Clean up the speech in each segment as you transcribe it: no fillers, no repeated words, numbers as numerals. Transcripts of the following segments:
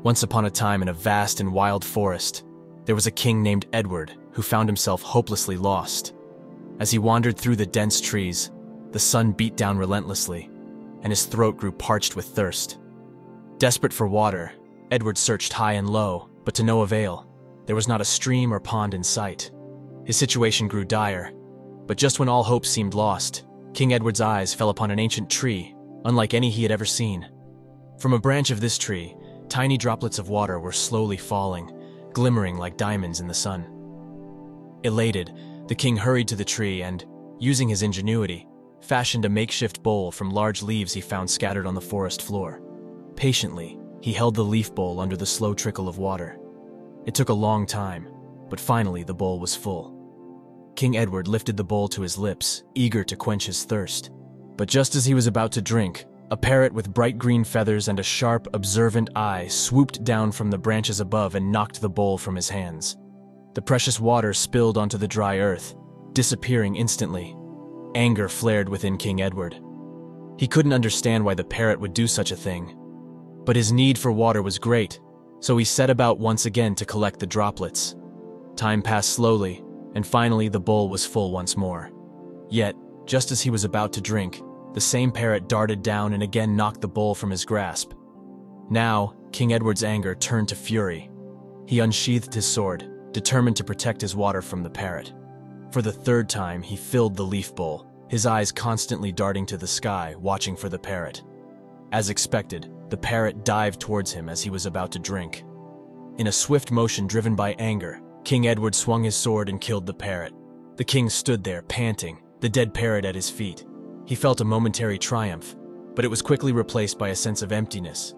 Once upon a time in a vast and wild forest, there was a king named Edward who found himself hopelessly lost. As he wandered through the dense trees, the sun beat down relentlessly, and his throat grew parched with thirst. Desperate for water, Edward searched high and low, but to no avail. There was not a stream or pond in sight. His situation grew dire, but just when all hope seemed lost, King Edward's eyes fell upon an ancient tree, unlike any he had ever seen. From a branch of this tree, tiny droplets of water were slowly falling, glimmering like diamonds in the sun. Elated, the king hurried to the tree and, using his ingenuity, fashioned a makeshift bowl from large leaves he found scattered on the forest floor. Patiently, he held the leaf bowl under the slow trickle of water. It took a long time, but finally the bowl was full. King Edward lifted the bowl to his lips, eager to quench his thirst. But just as he was about to drink, a parrot with bright green feathers and a sharp, observant eye swooped down from the branches above and knocked the bowl from his hands. The precious water spilled onto the dry earth, disappearing instantly. Anger flared within King Edward. He couldn't understand why the parrot would do such a thing. But his need for water was great, so he set about once again to collect the droplets. Time passed slowly, and finally the bowl was full once more. Yet, just as he was about to drink, the same parrot darted down and again knocked the bowl from his grasp. Now, King Edward's anger turned to fury. He unsheathed his sword, determined to protect his water from the parrot. For the third time, he filled the leaf bowl, his eyes constantly darting to the sky, watching for the parrot. As expected, the parrot dived towards him as he was about to drink. In a swift motion driven by anger, King Edward swung his sword and killed the parrot. The king stood there, panting, the dead parrot at his feet. He felt a momentary triumph, but it was quickly replaced by a sense of emptiness.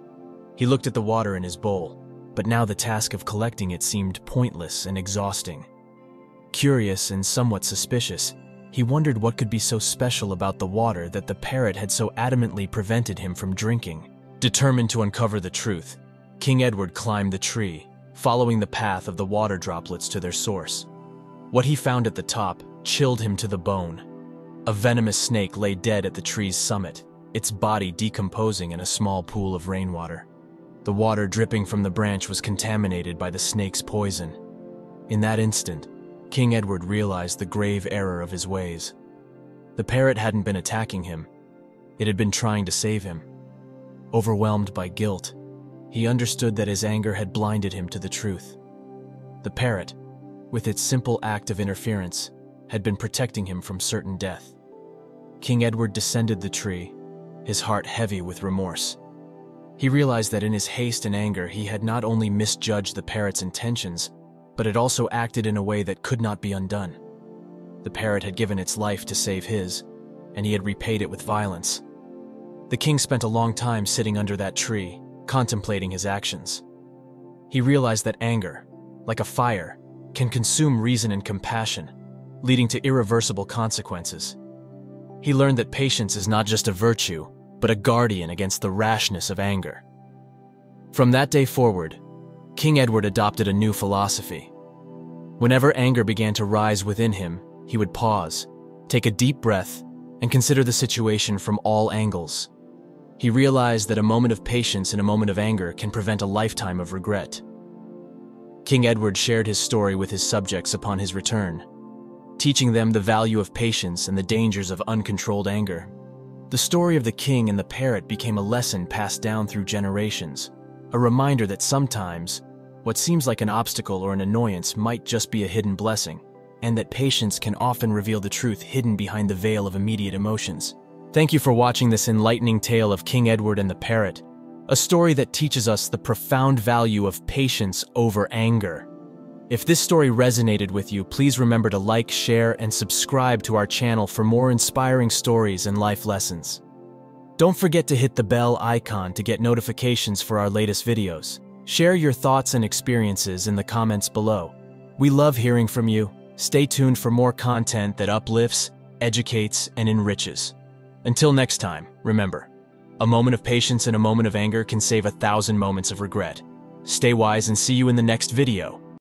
He looked at the water in his bowl, but now the task of collecting it seemed pointless and exhausting. Curious and somewhat suspicious, he wondered what could be so special about the water that the parrot had so adamantly prevented him from drinking. Determined to uncover the truth, King Edward climbed the tree, following the path of the water droplets to their source. What he found at the top chilled him to the bone. A venomous snake lay dead at the tree's summit, its body decomposing in a small pool of rainwater. The water dripping from the branch was contaminated by the snake's poison. In that instant, King Edward realized the grave error of his ways. The parrot hadn't been attacking him. It had been trying to save him. Overwhelmed by guilt, he understood that his anger had blinded him to the truth. The parrot, with its simple act of interference, had been protecting him from certain death. King Edward descended the tree, his heart heavy with remorse. He realized that in his haste and anger he had not only misjudged the parrot's intentions, but had also acted in a way that could not be undone. The parrot had given its life to save his, and he had repaid it with violence. The king spent a long time sitting under that tree, contemplating his actions. He realized that anger, like a fire, can consume reason and compassion, leading to irreversible consequences. He learned that patience is not just a virtue, but a guardian against the rashness of anger. From that day forward, King Edward adopted a new philosophy. Whenever anger began to rise within him, he would pause, take a deep breath, and consider the situation from all angles. He realized that a moment of patience and a moment of anger can prevent a lifetime of regret. King Edward shared his story with his subjects upon his return, teaching them the value of patience and the dangers of uncontrolled anger. The story of the king and the parrot became a lesson passed down through generations, a reminder that sometimes what seems like an obstacle or an annoyance might just be a hidden blessing, and that patience can often reveal the truth hidden behind the veil of immediate emotions. Thank you for watching this enlightening tale of King Edward and the Parrot, a story that teaches us the profound value of patience over anger. If this story resonated with you, please remember to like, share, and subscribe to our channel for more inspiring stories and life lessons. Don't forget to hit the bell icon to get notifications for our latest videos. Share your thoughts and experiences in the comments below. We love hearing from you. Stay tuned for more content that uplifts, educates, and enriches. Until next time, remember, a moment of patience and a moment of anger can save 1,000 moments of regret. Stay wise and see you in the next video.